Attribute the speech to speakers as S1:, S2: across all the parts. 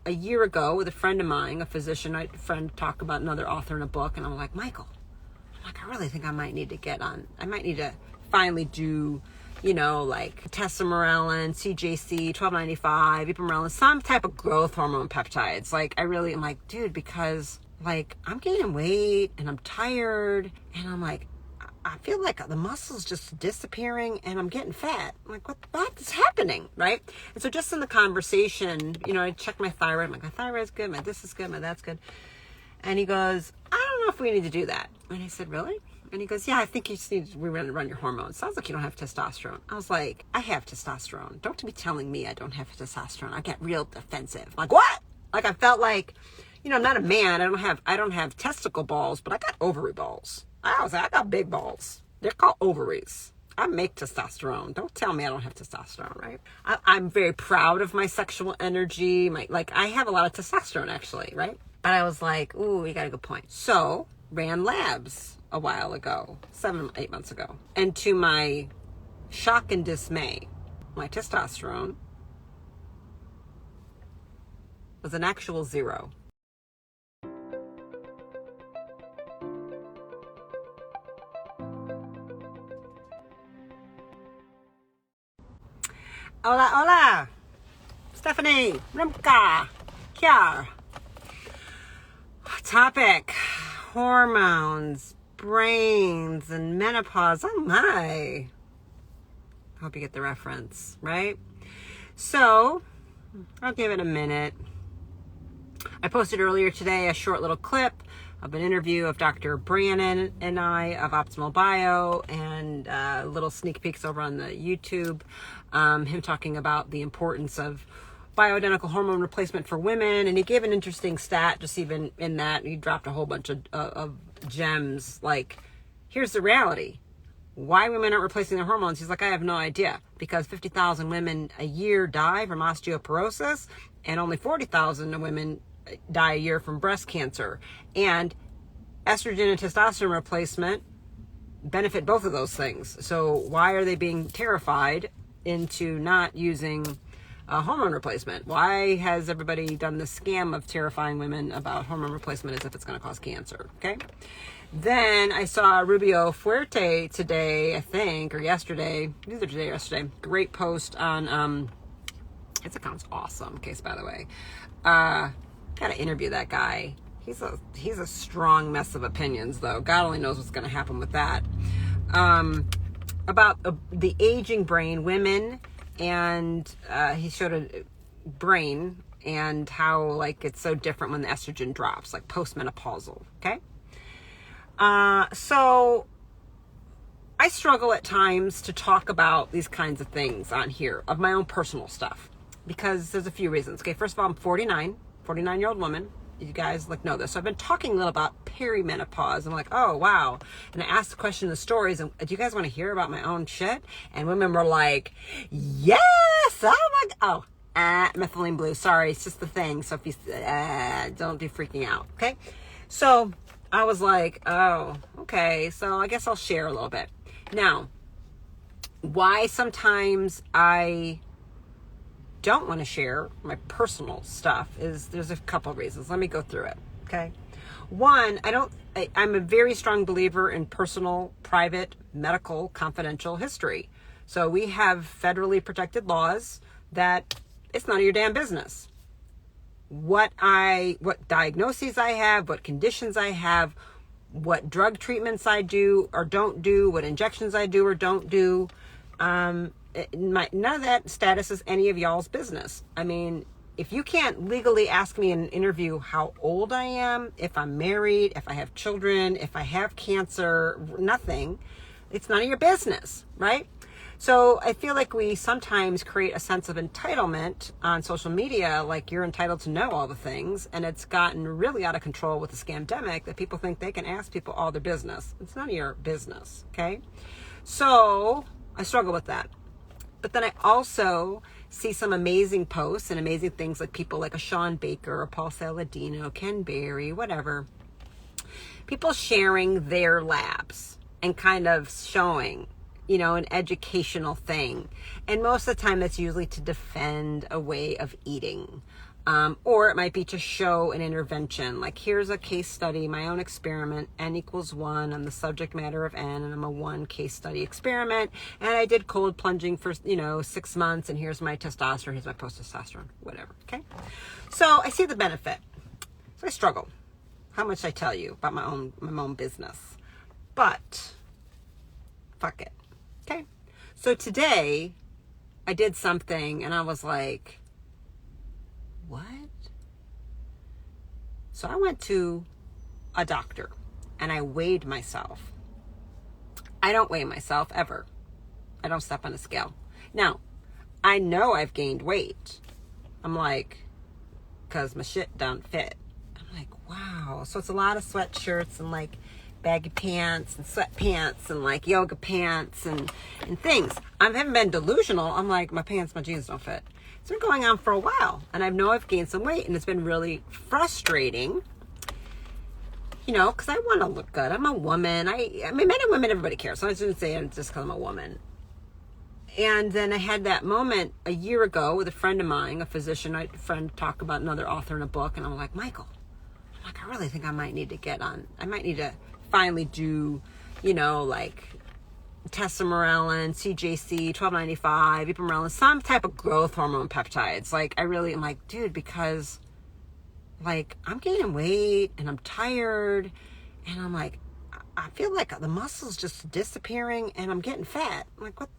S1: a year ago with a friend of mine, a physician, a friend, talk about another author in a book, and I'm like, Michael, I really think I might need to finally do, like testosterone, CJC, 1295, ipamorelin, some type of growth hormone peptides. Like, I'm like, dude, because like I'm gaining weight and I'm tired and I'm like, I feel like the muscle's just disappearing and I'm getting fat. I'm like, what is happening, right? And so just in the conversation, I check my thyroid. I'm like, my thyroid's good, my this is good, my that's good. And he goes, I don't know if we need to do that. And I said, really? And he goes, yeah, I think you just need to run your hormones. Sounds like you don't have testosterone. I was like, I have testosterone. Don't be telling me I don't have testosterone. I get real defensive. I'm like, what? Like, I felt like, I'm not a man. I don't have testicle balls, but I got ovary balls. I was like, I got big balls. They're called ovaries. I make testosterone. Don't tell me I don't have testosterone, right? I'm very proud of my sexual energy. I have a lot of testosterone, actually, right? But I was like, ooh, you got a good point. So, ran labs a while ago, 7-8 months ago. And to my shock and dismay, my testosterone was an actual 0. Hola, hola. Stephanie, Rimka, here. Topic, hormones, brains, and menopause. Oh my. Hope you get the reference, right? So, I'll give it a minute. I posted earlier today a short little clip of an interview of Dr. Brannon and I of Optimal Bio, and little sneak peeks over on the YouTube. Him talking about the importance of bioidentical hormone replacement for women, and he gave an interesting stat just even in that. He dropped a whole bunch of gems, like, here's the reality. Why women aren't replacing their hormones? He's like, I have no idea. Because 50,000 women a year die from osteoporosis, and only 40,000 women die a year from breast cancer. And estrogen and testosterone replacement benefit both of those things. So why are they being terrified into not using hormone replacement? Why has everybody done the scam of terrifying women about hormone replacement as if it's going to cause cancer? Okay. Then I saw Rubio Fuerte today, I think, or yesterday, either today or yesterday. Great post on, his account's awesome, case by the way. Gotta interview that guy. He's a strong mess of opinions, though. God only knows what's going to happen with that. About the aging brain, women, and he showed a brain and how, like, it's so different when the estrogen drops, like postmenopausal. Okay. So I struggle at times to talk about these kinds of things on here, of my own personal stuff, because there's a few reasons. Okay, first of all, I'm 49-year-old woman. You guys know this. So I've been talking a little about perimenopause. I'm like, oh, wow. And I asked the question in the stories, and do you guys want to hear about my own shit? And women were like, yes, oh my God. Methylene blue. Sorry, it's just the thing. So if you, don't be freaking out, okay? So I was like, oh, okay. So I guess I'll share a little bit. Now, why sometimes I don't want to share my personal stuff is there's a couple of reasons. Let me go through it. Okay. One, I'm a very strong believer in personal, private, medical, confidential history. So we have federally protected laws that it's none of your damn business. What diagnoses I have, what conditions I have, what drug treatments I do or don't do, what injections I do or don't do. None of that status is any of y'all's business. I mean, if you can't legally ask me in an interview how old I am, if I'm married, if I have children, if I have cancer, nothing, it's none of your business, right? So I feel like we sometimes create a sense of entitlement on social media, like you're entitled to know all the things, and it's gotten really out of control with the scamdemic that people think they can ask people all their business. It's none of your business, okay? So I struggle with that. But then I also see some amazing posts and amazing things like people like a Sean Baker or Paul Saladino, Ken Berry, whatever. People sharing their labs and kind of showing, an educational thing. And most of the time that's usually to defend a way of eating. Or it might be to show an intervention. Like, here's a case study, my own experiment, N equals 1 on the subject matter of N, and I'm a 1 case study experiment. And I did cold plunging for, 6 months, and here's my testosterone, here's my post-testosterone, whatever, okay? So I see the benefit. So I struggle. How much I tell you about my own business. But, fuck it, okay? So today, I did something, and I was like, what? So I went to a doctor and I weighed myself. I don't weigh myself ever. I don't step on a scale. Now, I know I've gained weight. I'm like, because my shit don't fit. I'm like, wow. So it's a lot of sweatshirts and like baggy pants and sweatpants and like yoga pants and things. I haven't been delusional. I'm like, my jeans don't fit. It's been going on for a while, and I know I've gained some weight, and it's been really frustrating, because I want to look good. I'm a woman. I mean, men and women, everybody cares. So I shouldn't say it just because I'm a woman. And then I had that moment a year ago with a friend of mine, a physician, a friend, talk about another author in a book, and I'm like, Michael, I really think I might need to get on. I might need to finally do, like testosterone, CJC, 1295, ipamorelin, some type of growth hormone peptides. Like, I really am like, dude, because like I'm gaining weight and I'm tired and I'm like, I feel like the muscles just disappearing and I'm getting fat. I'm like, what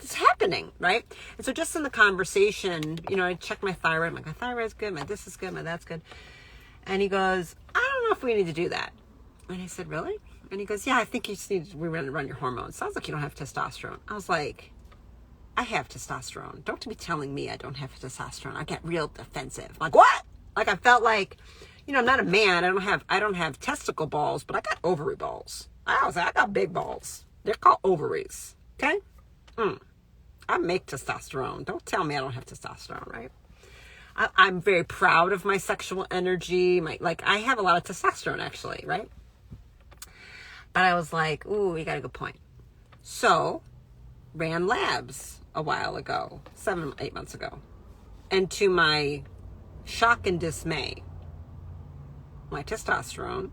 S1: is happening, right? And so just in the conversation, I check my thyroid. I'm like, my thyroid's good, my this is good, my that's good. And he goes, I don't know if we need to do that. And I said, really? And he goes, yeah, I think you just need to run your hormones. Sounds like you don't have testosterone. I was like, I have testosterone. Don't be telling me I don't have testosterone. I get real defensive. Like, what? Like, I felt like, I'm not a man. I don't have testicle balls, but I got ovary balls. I got big balls. They're called ovaries. Okay? I make testosterone. Don't tell me I don't have testosterone, right? I'm very proud of my sexual energy. I have a lot of testosterone, actually, right? But I was like, ooh, you got a good point. So, ran labs a while ago, 8 months ago. And to my shock and dismay, my testosterone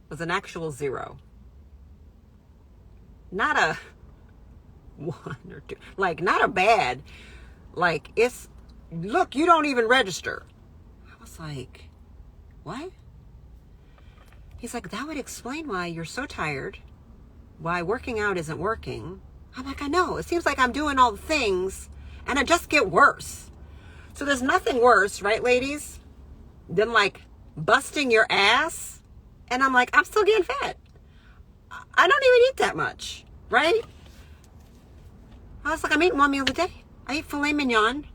S1: was an actual 0. Not a 1 or 2. Like, not a bad. Like, it's, look, you don't even register. I was like, what? He's like, that would explain why you're so tired, why working out isn't working. I'm like, I know. It seems like I'm doing all the things, and I just get worse. So there's nothing worse, right, ladies, than like busting your ass. And I'm like, I'm still getting fat. I don't even eat that much, right? I was like, I'm eating 1 meal a day. I eat filet mignon.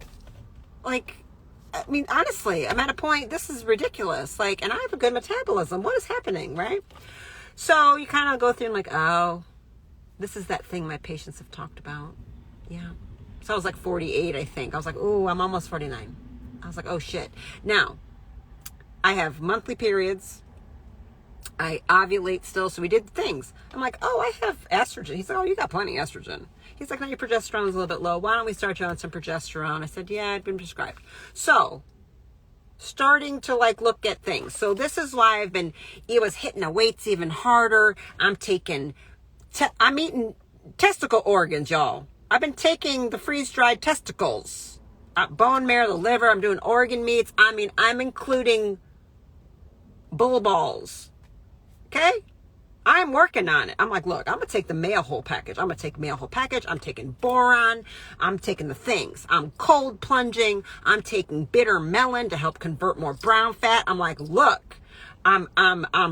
S1: Like, I mean, honestly, I'm at a point, this is ridiculous. Like, and I have a good metabolism. What is happening, right? So you kind of go through and like, oh, this is that thing my patients have talked about. Yeah. So I was like 48, I think. I was like, oh, I'm almost 49. I was like, oh, shit. Now, I have monthly periods. I ovulate still. So we did things. I'm like, oh, I have estrogen. He's like, oh, you got plenty of estrogen. He's like, no, your progesterone is a little bit low. Why don't we start you on some progesterone? I said, yeah, I'd been prescribed. So starting to like look at things. So this is why it was hitting the weights even harder. I'm eating testicle organs, y'all. I've been taking the freeze-dried testicles, bone marrow, the liver. I'm doing organ meats. I mean, I'm including bull balls. Okay? I'm working on it. I'm like, look, I'm going to take the male whole package. I'm taking boron. I'm taking the things. I'm cold plunging. I'm taking bitter melon to help convert more brown fat. I'm like, look, I'm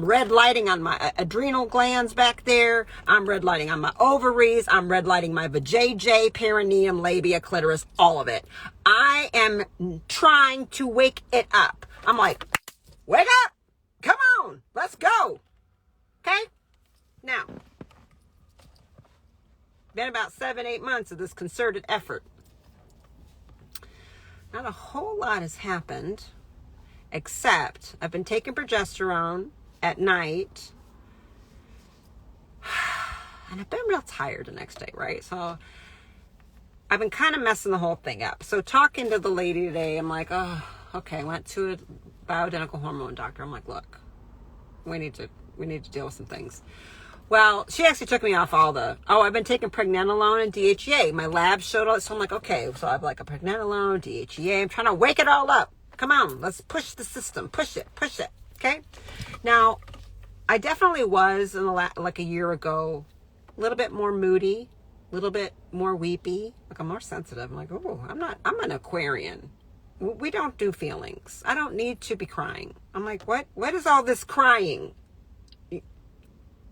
S1: red lighting on my adrenal glands back there. I'm red lighting on my ovaries. I'm red lighting my vajayjay, perineum, labia, clitoris, all of it. I am trying to wake it up. I'm like, wake up. Come on. Let's go. Okay? Now, been about 7-8 months of this concerted effort. Not a whole lot has happened, except I've been taking progesterone at night, and I've been real tired the next day, right? So I've been kind of messing the whole thing up. So talking to the lady today, I'm like, oh, okay. I went to a bioidentical hormone doctor. I'm like, look, we need to deal with some things. Well, she actually took me off all I've been taking pregnenolone and DHEA. My lab showed all it. So I'm like, okay, so I have like a pregnenolone, DHEA. I'm trying to wake it all up. Come on, let's push the system. Push it. Okay? Now, I definitely was like a year ago, a little bit more moody, a little bit more weepy. Like I'm more sensitive. I'm like, oh, I'm an Aquarian. We don't do feelings. I don't need to be crying. I'm like, what is all this crying?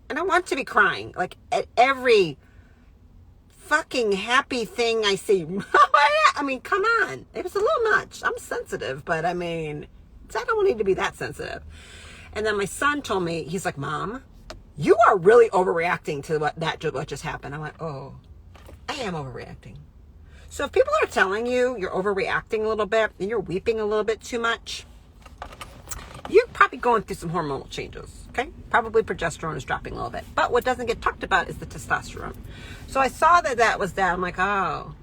S1: I don't want to be crying. Like at every fucking happy thing I see. I mean, come on. It was a little much. I'm sensitive, but I mean, I don't need to be that sensitive. And then my son told me, he's like, Mom, you are really overreacting to what just happened. I'm like, oh, I am overreacting. So if people are telling you you're overreacting a little bit and you're weeping a little bit too much, you're probably going through some hormonal changes, okay? Probably progesterone is dropping a little bit. But what doesn't get talked about is the testosterone. So I saw that was that. I'm like, oh.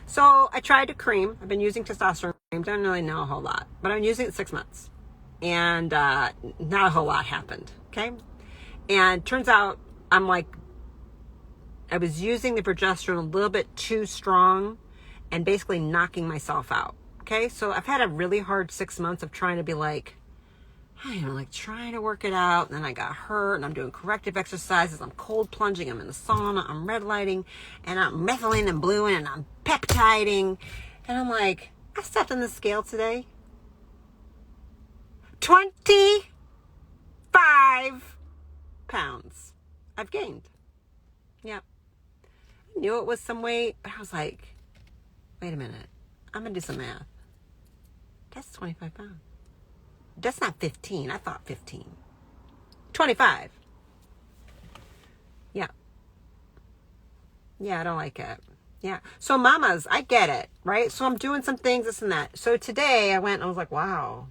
S1: So I tried a cream. I've been using testosterone cream. Don't really know a whole lot. But I've been using it 6 months. And not a whole lot happened, okay? And turns out I was using the progesterone a little bit too strong and basically knocking myself out, okay? So I've had a really hard 6 months of trying to be like, trying to work it out. And then I got hurt and I'm doing corrective exercises. I'm cold plunging. I'm in the sauna. I'm red lighting and I'm methylene and bluing and I'm peptiding. And I'm like, I stepped on the scale today. 25 pounds I've gained. Yep. I knew it was some weight, but I was like, wait a minute. I'm going to do some math. That's 25 pounds. That's not 15. I thought 15. 25. Yeah. Yeah, I don't like it. Yeah. So mamas, I get it, right? So I'm doing some things, this and that. So today I went and I was like, wow,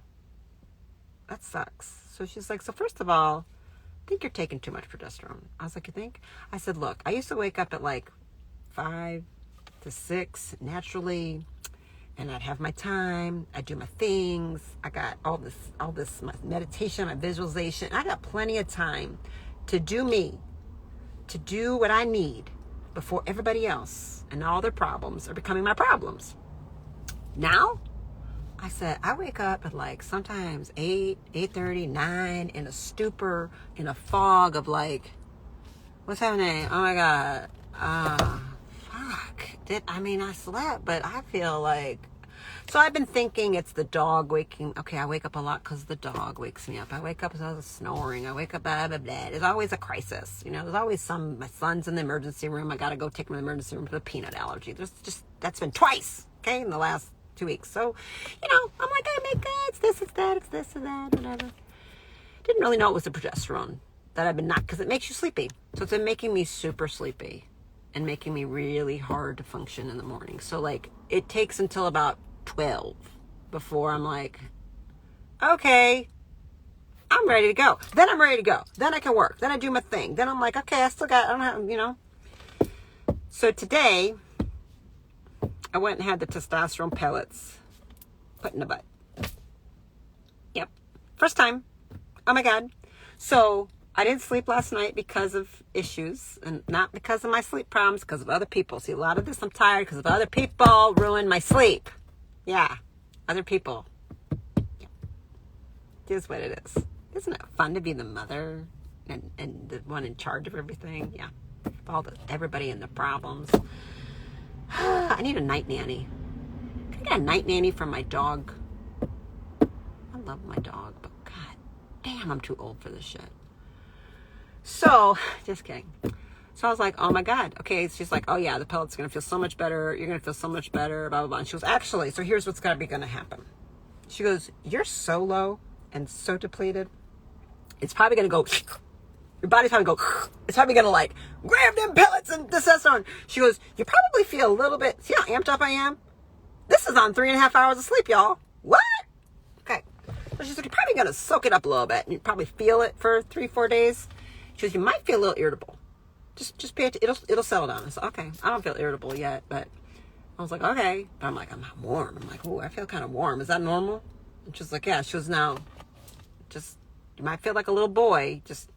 S1: that sucks. So she's like, so first of all, I think you're taking too much progesterone. I was like, you think? I said, look, I used to wake up at like 5 to 6 naturally. And I'd have my time. I'd do my things. I got all this my meditation, my visualization. I got plenty of time to do me, to do what I need before everybody else and all their problems are becoming my problems. Now, I said, I wake up at like sometimes 8, 8:30, 9 in a stupor, in a fog of like, what's happening? Oh my God. Fuck. I slept, but I feel like, so I've been thinking it's the dog waking. Okay, I wake up a lot because the dog wakes me up. I wake up because I was snoring. I wake up, blah, blah, blah. There's always a crisis. There's always my son's in the emergency room. I got to go take him to the emergency room for the peanut allergy. That's been twice, okay, in the last 2 weeks. So, I'm like, I make it. It's this, it's that, it's this and that, whatever. Didn't really know it was the progesterone that I've been not, because it makes you sleepy. So it's been making me super sleepy and making me really hard to function in the morning. So like it takes until about 12 before I'm like, okay, I'm ready to go. Then I'm ready to go. Then I can work. Then I do my thing. Then I'm like, okay, I don't have. So today I went and had the testosterone pellets put in the butt. Yep. First time. Oh my God. So I didn't sleep last night because of issues, and not because of my sleep problems, because of other people. See, a lot of this I'm tired because of other people ruined my sleep. Yeah, other people. Yeah. It is what it is. Isn't it fun to be the mother and the one in charge of everything? Yeah, everybody and the problems. I need a night nanny. Can I get a night nanny for my dog? I love my dog, but God damn, I'm too old for this shit. So, just kidding. So I was like, oh my God. Okay. She's like, oh yeah, the pellet's going to feel so much better. You're going to feel so much better, blah, blah, blah. And she goes, actually, so here's what's going to happen. She goes, you're so low and so depleted. It's probably going to go, your body's probably going to go, it's probably going to like grab them pellets and testosterone. She goes, you probably feel a little bit, see how amped up I am? This is on 3.5 hours of sleep, y'all. What? Okay. So she said, you're probably going to soak it up a little bit and you probably feel it for 3-4 days. She goes, you might feel a little irritable. Just pay attention. It'll settle down. I said, okay, I don't feel irritable yet, but I was like, okay. But I'm like, I'm not warm. I'm like, oh, I feel kind of warm. Is that normal? And she was like, yeah. She was, now, just, you might feel like a little boy. Just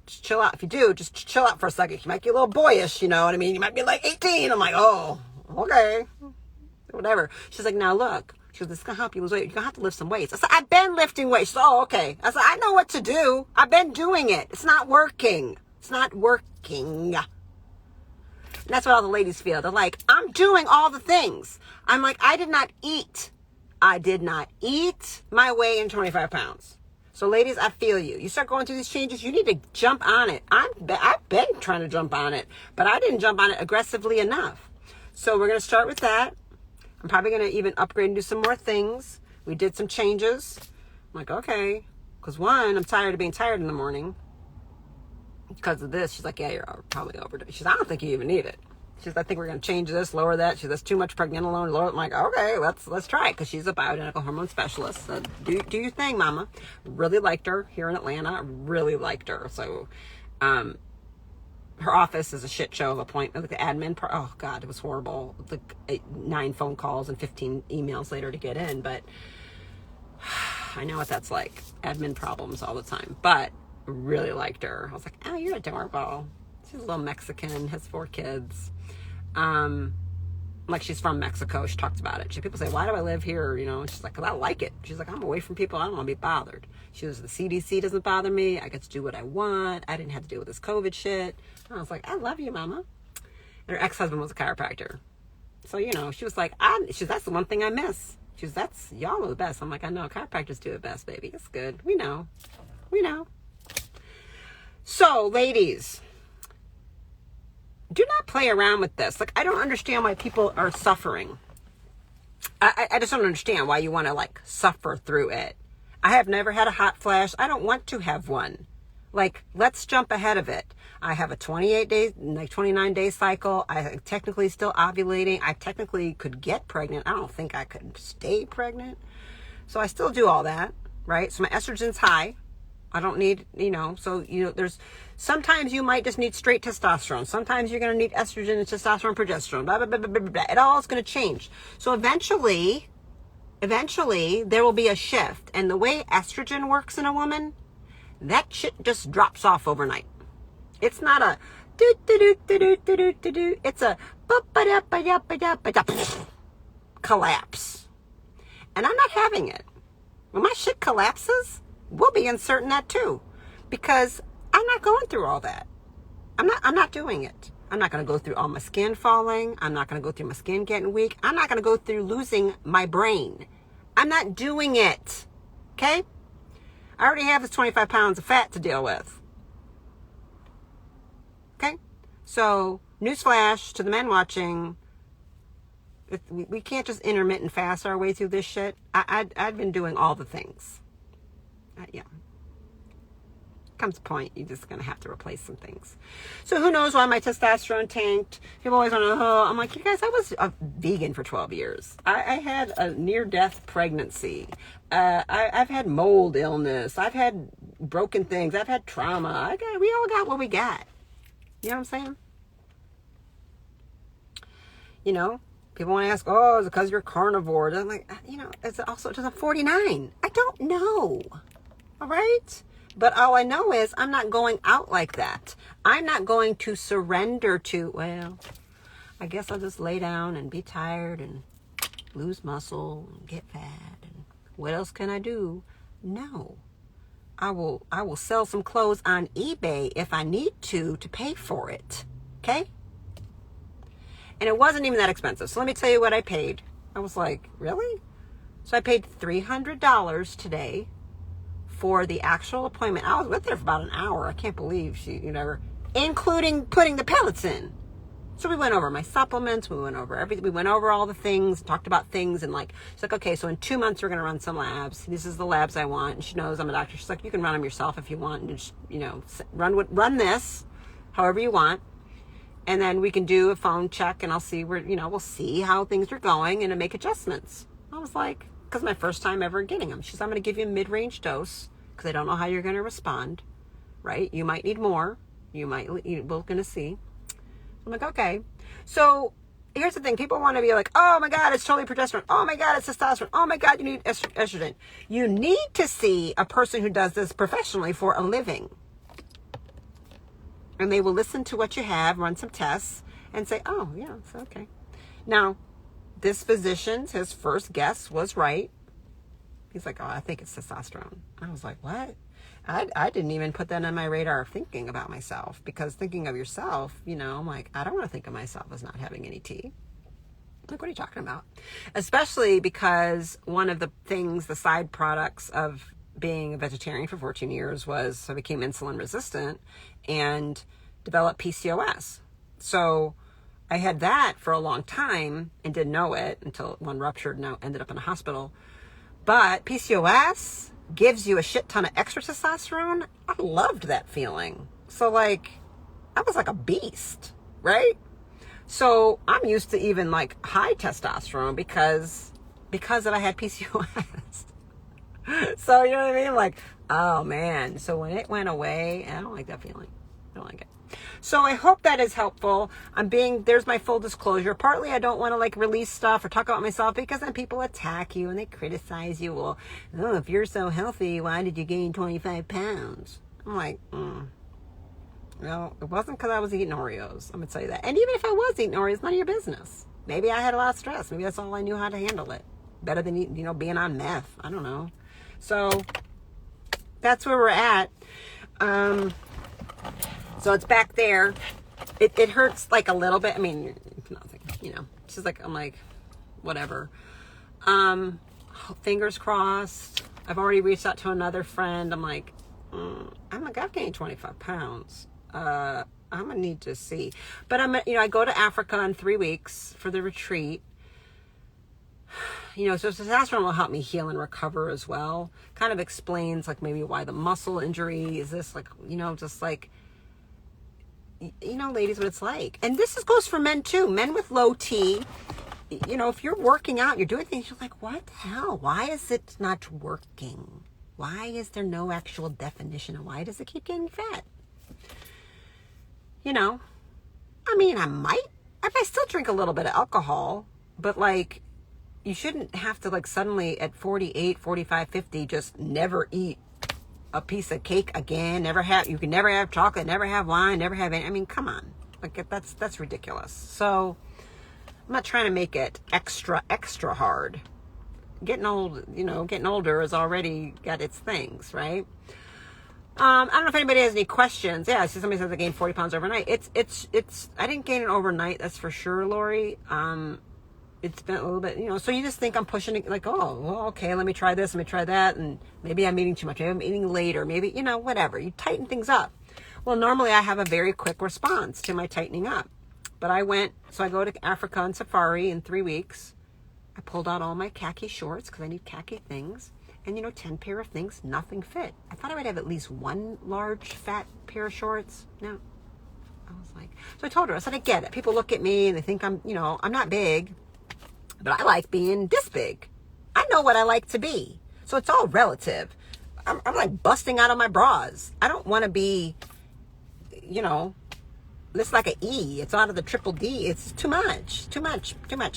S1: chill out. If you do, just chill out for a second. You might get a little boyish, you know what I mean? You might be like 18. I'm like, oh, okay. Whatever. She's like, now look. She goes, this is going to help you lose weight. You're going to have to lift some weights. I said, I've been lifting weights. She said, oh, okay. I said, I know what to do. I've been doing it. It's not working. It's not working. And that's what all the ladies feel. They're like, I'm doing all the things. I'm like, I did not eat my way in 25 pounds. So ladies, I feel you. You start going through these changes, you need to jump on it. I've been trying to jump on it, but I didn't jump on it aggressively enough. So we're going to start with that. I'm probably going to even upgrade and do some more things. We did some changes. I'm like, okay. Because one, I'm tired of being tired in the morning. Because of this, she's like, yeah, you're probably overdosed. She says, I don't think you even need it. She says, I think we're going to change this, lower that. She says, that's too much pregnenolone, lower it. I'm like, okay, let's try it. Because she's a bioidentical hormone specialist. So do your thing, mama. Really liked her here in Atlanta. Really liked her. So, her office is a shit show of appointment. Like the admin part, oh God, it was horrible. Like 9 phone calls and 15 emails later to get in. But I know what that's like. Admin problems all the time. But really liked her. I was like, oh, you're adorable. She's a little Mexican, has 4 kids. Like she's from Mexico. She talked about it. People say, why do I live here? You know, she's like, because I like it. She's like, I'm away from people. I don't want to be bothered. She was, the CDC doesn't bother me. I get to do what I want. I didn't have to deal with this COVID shit. And I was like, I love you, mama. And her ex-husband was a chiropractor. So, you know, she was like, that's the one thing I miss. She was, y'all are the best. I'm like, I know, chiropractors do it best, baby. It's good. We know. So, ladies, do not play around with this. Like, I don't understand why people are suffering. I just don't understand why you want to, like, suffer through it. I have never had a hot flash. I don't want to have one. Like, let's jump ahead of it. I have a 29-day cycle. I'm technically still ovulating. I technically could get pregnant. I don't think I could stay pregnant. So I still do all that, right? So my estrogen's high. I don't need, so, there's, sometimes you might just need straight testosterone. Sometimes you're going to need estrogen and testosterone, progesterone, blah, blah, blah, blah, blah, blah. It all is going to change. So eventually, there will be a shift. And the way estrogen works in a woman, that shit just drops off overnight. It's not a do-do-do-do-do-do-do-do. It's a collapse. And I'm not having it. When my shit collapses, we'll be inserting that too, because I'm not going through all that. I'm not doing it. I'm not going to go through all my skin falling. I'm not going to go through my skin getting weak. I'm not going to go through losing my brain. I'm not doing it. Okay? I already have this 25 pounds of fat to deal with. Okay? So, newsflash to the men watching, we can't just intermittent fast our way through this shit. I've been doing all the things. Yeah. Comes a point, you're just going to have to replace some things. So who knows why my testosterone tanked. People always want to know. I'm like, you guys, I was a vegan for 12 years. I had a near-death pregnancy. I've had mold illness. I've had broken things. I've had trauma. We all got what we got. You know what I'm saying? People want to ask, oh, is it because you're carnivore? I'm like, it's also because I'm 49. I don't know. All right? But all I know is I'm not going out like that. I'm not going to surrender to, well, I guess I'll just lay down and be tired and lose muscle and get fat. And what else can I do? No. I will sell some clothes on eBay if I need to pay for it. Okay? And it wasn't even that expensive. So let me tell you what I paid. I was like, really? So I paid $300 today for the actual appointment. I was with her for about an hour. I can't believe she, including putting the pellets in. So we went over my supplements. We went over everything. We went over all the things, talked about things. And she's like, okay, so in 2 months, we're going to run some labs. This is the labs I want. And she knows I'm a doctor. She's like, you can run them yourself if you want. And just, run this however you want. And then we can do a phone check and I'll see where, we'll see how things are going and make adjustments. I was like, because my first time ever getting them. She's, I'm going to give you a mid-range dose because I don't know how you're going to respond, right? You might need more. We're going to see. I'm like, okay. So here's the thing. People want to be like, oh my God, it's totally progesterone. Oh my God, it's testosterone. Oh my God, you need estrogen. You need to see a person who does this professionally for a living. And they will listen to what you have, run some tests, and say, oh yeah, it's okay. Now, this physician's, his first guess was right. He's like, oh, I think it's testosterone. I was like, what? I didn't even put that on my radar of thinking about myself, because thinking of yourself, you know, I'm like, I don't want to think of myself as not having any tea. Like, what are you talking about? Especially because one of the things, the side products of being a vegetarian for 14 years was I became insulin resistant and developed PCOS. So I had that for a long time and didn't know it until one ruptured and now ended up in a hospital. But PCOS gives you a shit ton of extra testosterone. I loved that feeling. So like, I was like a beast, right? So I'm used to even like high testosterone because I had PCOS. So you know what I mean? Like, oh man. So when it went away, I don't like that feeling. I don't like it. So I hope that is helpful. There's my full disclosure. Partly I don't want to like release stuff or talk about myself because then people attack you and they criticize you. Well, oh, if you're so healthy, why did you gain 25 pounds? I'm like, no, it wasn't because I was eating Oreos. I'm going to tell you that. And even if I was eating Oreos, none of your business. Maybe I had a lot of stress. Maybe that's all I knew how to handle it. Better than, you know, being on meth. I don't know. So that's where we're at. So it's back there. It hurts like a little bit. I mean, nothing, you know. It's just like, I'm like, whatever. Fingers crossed. I've already reached out to another friend. I'm like, I've gained 25 pounds. I'm gonna need to see. But I go to Africa in 3 weeks for the retreat. You know, so testosterone will help me heal and recover as well. Kind of explains like maybe why the muscle injury is this, like, you know, just like, you know, ladies, what it's like. And this goes for men too. Men with low T, you know, if you're working out, you're doing things, you're like, what the hell? Why is it not working? Why is there no actual definition? And why does it keep getting fat? You know, I mean, I still drink a little bit of alcohol, but like, you shouldn't have to like suddenly at 48, 45, 50, just never eat a piece of cake again. You can never have chocolate, never have wine, never have any. I mean, come on. Like, that's ridiculous. So I'm not trying to make it extra hard. Getting older has already got its things, right? I don't know if anybody has any questions. Yeah, I see somebody says I gained 40 pounds overnight. It's I didn't gain it overnight, that's for sure, Lori. It's been a little bit, you know, so you just think I'm pushing it, like, oh, well, okay, let me try this, let me try that, and maybe I'm eating too much, maybe I'm eating later, maybe, you know, whatever. You tighten things up. Well, normally I have a very quick response to my tightening up. But I go to Africa on safari in 3 weeks. I pulled out all my khaki shorts, because I need khaki things, and, you know, 10 pair of things, nothing fit. I thought I would have at least one large, fat pair of shorts. No. I was like, so I told her, I said, I get it. People look at me, and they think I'm not big. But I like being this big. I know what I like to be. So it's all relative. I'm like busting out of my bras. I don't want to be, you know, this like an E. It's out of the triple D. It's too much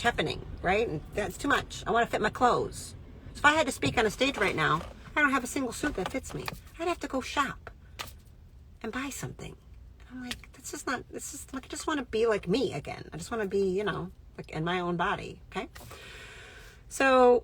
S1: happening, right? And that's too much. I want to fit my clothes. So if I had to speak on a stage right now, I don't have a single suit that fits me. I'd have to go shop and buy something. And I'm like, this is like, I just want to be like me again. I just want to be, you know, like in my own body. Okay. So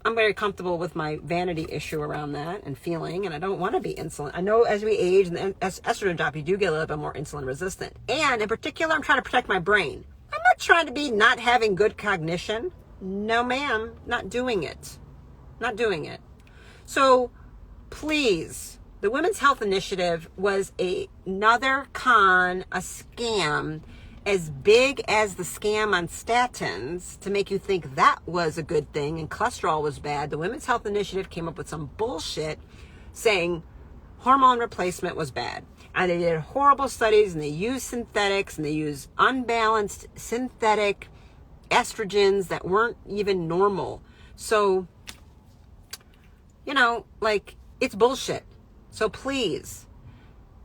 S1: I'm very comfortable with my vanity issue around that and feeling, and I don't want to be insulin. I know as we age and as estrogen drop, you do get a little bit more insulin resistant. And in particular, I'm trying to protect my brain. I'm not trying to be not having good cognition. No, ma'am, not doing it. Not doing it. So please, the Women's Health Initiative was another con, a scam, as big as the scam on statins to make you think that was a good thing and cholesterol was bad. The Women's Health Initiative came up with some bullshit saying hormone replacement was bad. And they did horrible studies, and they used synthetics, and they used unbalanced synthetic estrogens that weren't even normal. So, you know, like, it's bullshit. So please,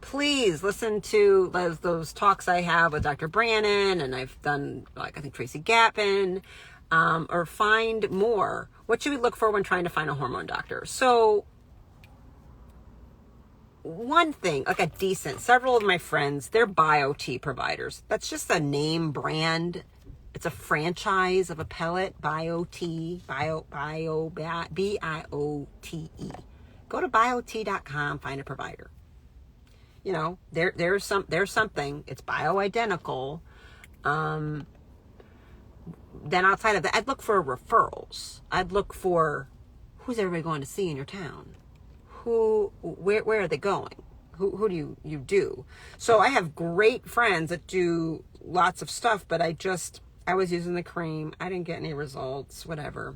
S1: please listen to those talks I have with Dr. Brannon, and I've done, like, I think Tracy Gapin, or find more. What should we look for when trying to find a hormone doctor? So one thing, like several of my friends, they're BioT providers. That's just a name brand. It's a franchise of a pellet, BioT, B-I-O-T-E. Go to biot.com, find a provider. You know, there's something. It's bioidentical. Then outside of that, I'd look for referrals. I'd look for, who's everybody going to see in your town? Where are they going? Who do you do? So I have great friends that do lots of stuff, but I was using the cream. I didn't get any results, whatever.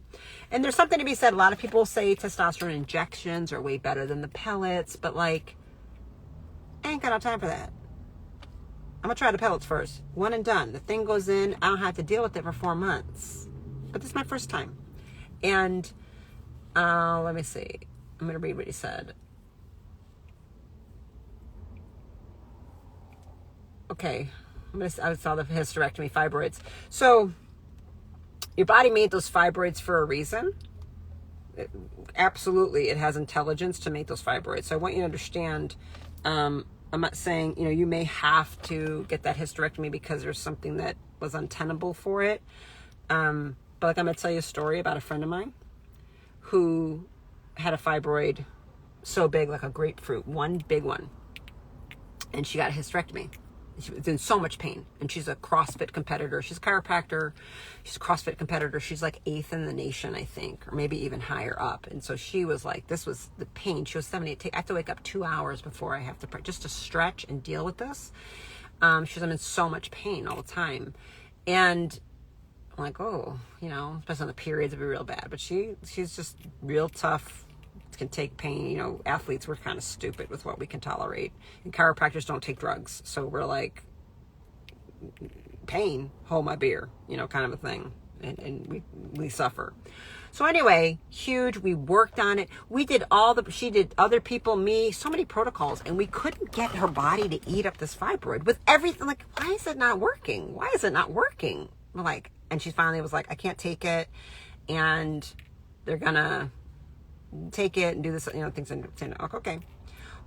S1: And there's something to be said. A lot of people say testosterone injections are way better than the pellets, but like, I ain't got no time for that. I'm going to try the pellets first. One and done. The thing goes in. I don't have to deal with it for 4 months. But this is my first time. And let me see. I'm going to read what he said. Okay. I saw the hysterectomy fibroids. So your body made those fibroids for a reason. Absolutely. It has intelligence to make those fibroids. So I want you to understand, I'm not saying, you may have to get that hysterectomy because there's something that was untenable for it. But like, I'm going to tell you a story about a friend of mine who had a fibroid so big, like a grapefruit, one big one. And she got a hysterectomy. She was in so much pain. And she's a CrossFit competitor. She's a chiropractor. She's a CrossFit competitor. She's like 8th in the nation, I think, or maybe even higher up. And so she was like, this was the pain. She was 78. I have to wake up 2 hours before I have to, just to stretch and deal with this. She was, I'm in so much pain all the time. And I'm like, oh, especially on the periods, it'd be real bad. But she's just real tough, can take pain. Athletes, we're kind of stupid with what we can tolerate. And chiropractors don't take drugs. So we're like, pain, hold my beer, kind of a thing. And we suffer. So anyway, huge. We worked on it. We did she did, other people, me, so many protocols. And we couldn't get her body to eat up this fibroid with everything. Like, why is it not working? Why is it not working? We're like, and she finally was like, I can't take it. And they're going to take it and do this, things. And saying, okay.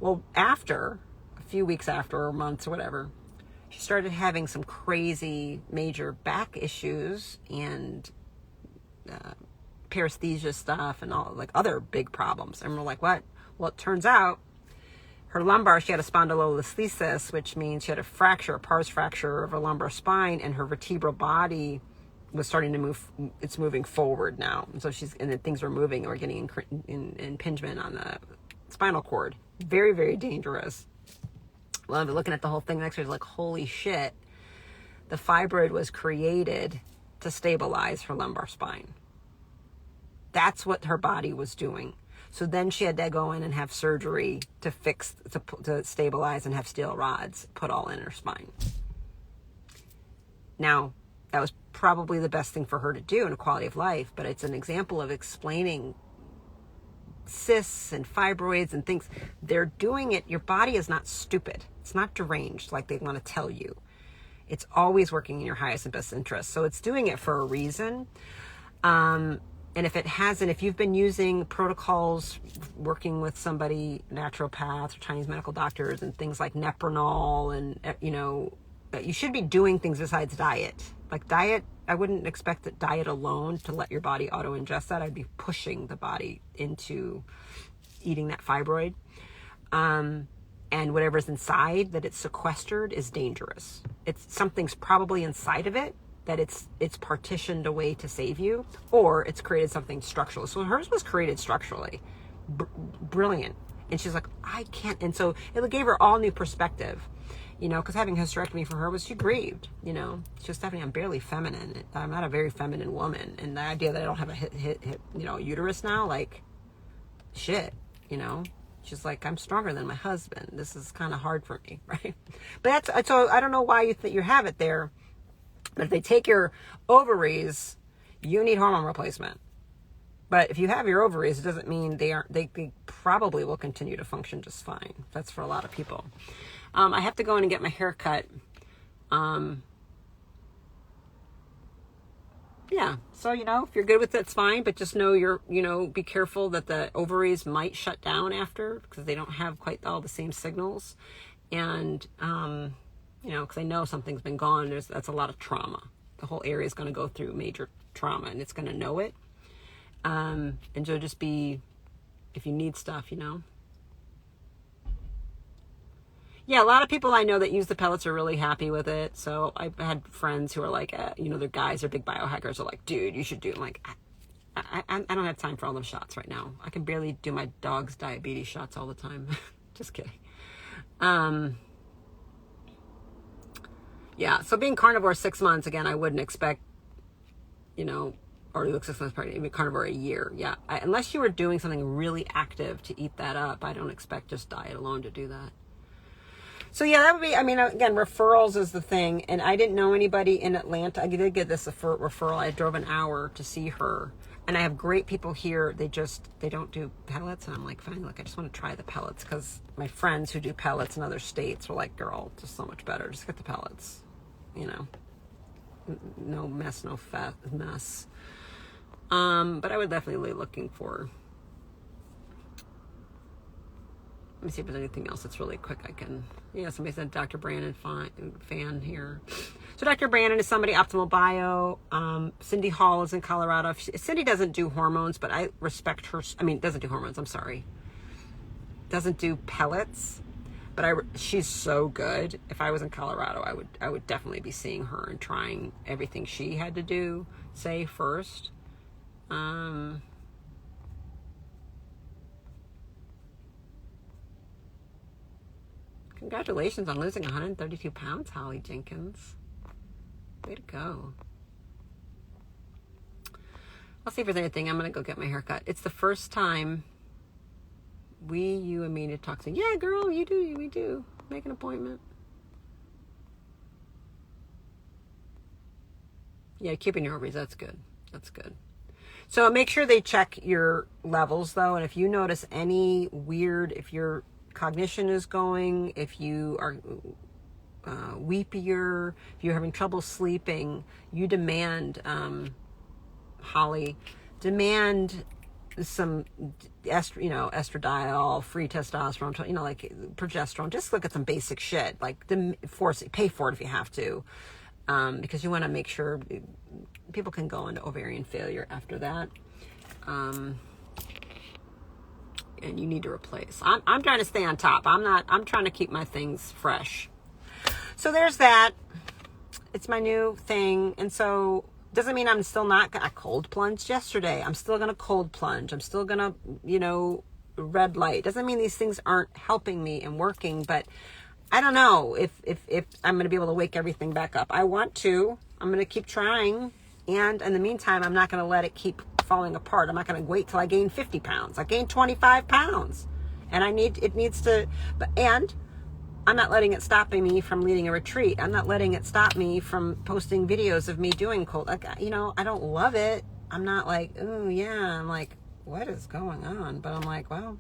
S1: Well, after a few weeks after, or months or whatever, she started having some crazy major back issues and paresthesia stuff and all, like, other big problems. And we're like, what? Well, it turns out her lumbar, she had a spondylolisthesis, which means she had a pars fracture of her lumbar spine, and her vertebral body was starting to move. It's moving forward now. And so and then things were moving, and we're getting impingement on the spinal cord. Very, very dangerous. Well, I'm looking at the whole thing next year, like, holy shit. The fibroid was created to stabilize her lumbar spine. That's what her body was doing. So then she had to go in and have surgery to stabilize, and have steel rods put all in her spine. Now, that was probably the best thing for her to do in a quality of life, but it's an example of explaining cysts and fibroids and things. They're doing it. Your body is not stupid. It's not deranged like they want to tell you. It's always working in your highest and best interest. So it's doing it for a reason. And if you've been using protocols, working with somebody, naturopaths or Chinese medical doctors, and things like Nepronol, and, you should be doing things besides diet. Like diet, I wouldn't expect that diet alone to let your body auto-ingest that. I'd be pushing the body into eating that fibroid. And whatever's inside that it's sequestered is dangerous. Something's probably inside of it that it's partitioned away to save you, or it's created something structural. So hers was created structurally. Brilliant. And she's like, I can't. And so it gave her all new perspective. Because having hysterectomy for her she grieved, she was, Stephanie, I'm barely feminine. I'm not a very feminine woman. And the idea that I don't have a uterus now, like, shit, she's like, I'm stronger than my husband. This is kind of hard for me, right? But so I don't know why you think you have it there. But if they take your ovaries, you need hormone replacement. But if you have your ovaries, it doesn't mean they probably will continue to function just fine. That's for a lot of people. I have to go in and get my hair cut. Yeah, so, if you're good with it, it's fine, but just know be careful that the ovaries might shut down after, because they don't have quite all the same signals. And, because I know something's been gone, that's a lot of trauma. The whole area is going to go through major trauma, and it's going to know it. And so just if you need stuff, Yeah, a lot of people I know that use the pellets are really happy with it. So I've had friends who are like, their guys are big biohackers are like, dude, you should do it. I'm like, I don't have time for all those shots right now. I can barely do my dog's diabetes shots all the time. Just kidding. Yeah, so being carnivore 6 months, again, I wouldn't expect, or you look 6 months pregnant, even carnivore a year. Yeah, unless you were doing something really active to eat that up, I don't expect just diet alone to do that. So yeah, that would be, again, referrals is the thing. And I didn't know anybody in Atlanta. I did get this referral. I drove an hour to see her. And I have great people here. They don't do pellets. And I'm like, fine, look, I just want to try the pellets. Because my friends who do pellets in other states were like, girl, just so much better. Just get the pellets. No mess, no mess. But I would definitely be looking for... Let me see if there's anything else that's really quick I can... Yeah, somebody said Dr. Brandon fan here. So Dr. Brandon is somebody, Optimal Bio. Cindy Hall is in Colorado. Cindy doesn't do hormones, but I respect her. Doesn't do hormones, I'm sorry. Doesn't do pellets, but she's so good. If I was in Colorado, I would definitely be seeing her and trying everything she had to say first. Congratulations on losing 132 pounds, Holly Jenkins. Way to go. I'll see if there's anything. I'm going to go get my hair cut. It's the first time you and me to talk to. Yeah, girl, we do. Make an appointment. Yeah, keeping your ovaries, that's good. That's good. So make sure they check your levels, though. And if you notice any weird, if your cognition is going, if you are weepier, if you're having trouble sleeping, you demand, Holly, some estradiol, free testosterone, like progesterone. Just look at some basic shit, like pay for it if you have to, because you want to make sure people can go into ovarian failure after that. And you need to replace. I'm trying to stay on top. I'm trying to keep my things fresh. So there's that. It's my new thing. And so doesn't mean I'm still not gonna cold plunge yesterday. I'm still gonna cold plunge. I'm still gonna, red light. Doesn't mean these things aren't helping me and working, but I don't know if I'm gonna be able to wake everything back up. I want to. I'm gonna keep trying. And in the meantime, I'm not gonna let it keep falling apart. I'm not going to wait till I gain 50 pounds. I gained 25 pounds and and I'm not letting it stop me from leading a retreat. I'm not letting it stop me from posting videos of me doing cold. I don't love it. I'm not like, oh yeah. I'm like, what is going on? But I'm like, well,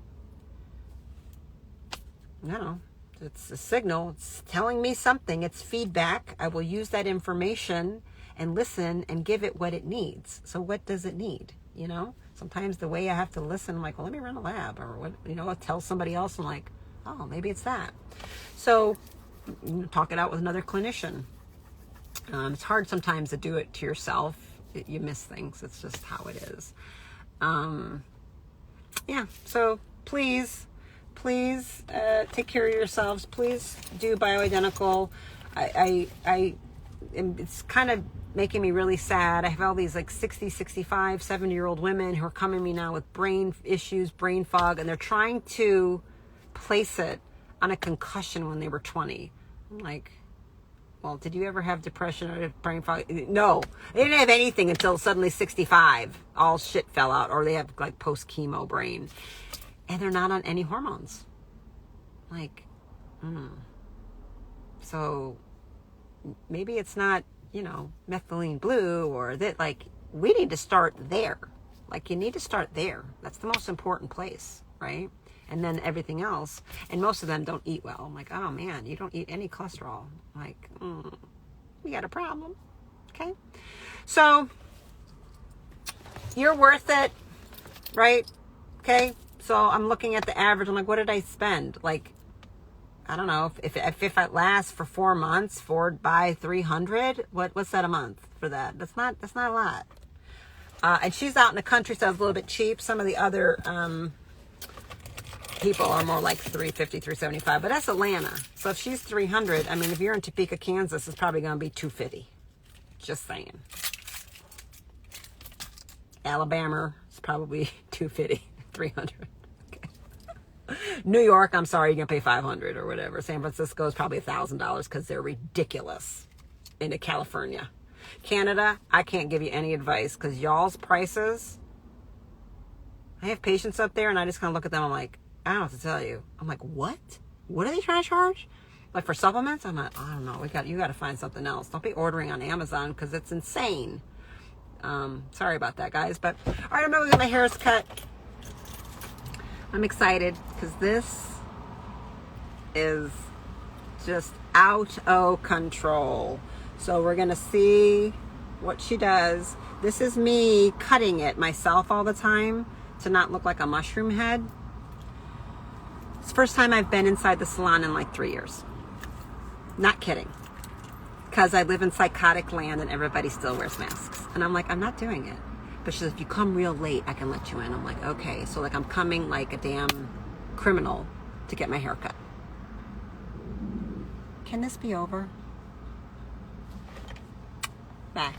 S1: no, it's a signal. It's telling me something. It's feedback. I will use that information and listen and give it what it needs. So what does it need? Sometimes the way I have to listen, I'm like, well, let me run a lab, or what, I'll tell somebody else. I'm like, oh, maybe it's that. So talk it out with another clinician. It's hard sometimes to do it to yourself. You miss things. It's just how it is. Yeah. So please take care of yourselves. Please do bioidentical. It's kind of making me really sad. I have all these like 60, 65, 70-year-old women who are coming to me now with brain issues, brain fog, and they're trying to place it on a concussion when they were 20. I'm like, well, did you ever have depression or brain fog? No, they didn't have anything until suddenly 65. All shit fell out, or they have like post-chemo brain. And they're not on any hormones. Like, So maybe it's not, methylene blue or that. Like, we need to start there. Like, you need to start there. That's the most important place, right? and then everything else. And most of them don't eat well. I'm like, oh man, you don't eat any cholesterol. I'm like, we got a problem. Okay. So you're worth it, right? Okay. So I'm looking at the average. I'm like, what did I spend? Like, I don't know, if it lasts for 4 months, 4 by 300, what's that a month for that? That's not a lot. And she's out in the country, so it's a little bit cheap. Some of the other people are more like 350, 375, but that's Atlanta. So if she's 300, I mean, if you're in Topeka, Kansas, it's probably going to be 250. Just saying. Alabama is probably 250, 300. New York, I'm sorry, you're going to pay 500 or whatever. San Francisco is probably $1,000 because they're ridiculous. Into California. Canada, I can't give you any advice because y'all's prices, I have patients up there and I just kind of look at them, I'm like, I don't know what to tell you. I'm like, what? What are they trying to charge? Like for supplements? I'm like, I don't know. You got to find something else. Don't be ordering on Amazon because it's insane. Sorry about that, guys. But all right, I'm going to get my hair cut. I'm excited because this is just out of control. So we're going to see what she does. This is me cutting it myself all the time to not look like a mushroom head. It's the first time I've been inside the salon in like 3 years. Not kidding. Because I live in psychotic land and everybody still wears masks. And I'm like, I'm not doing it. But she says, if you come real late, I can let you in. I'm like, okay. So like I'm coming like a damn criminal to get my hair cut. Can this be over? Bye.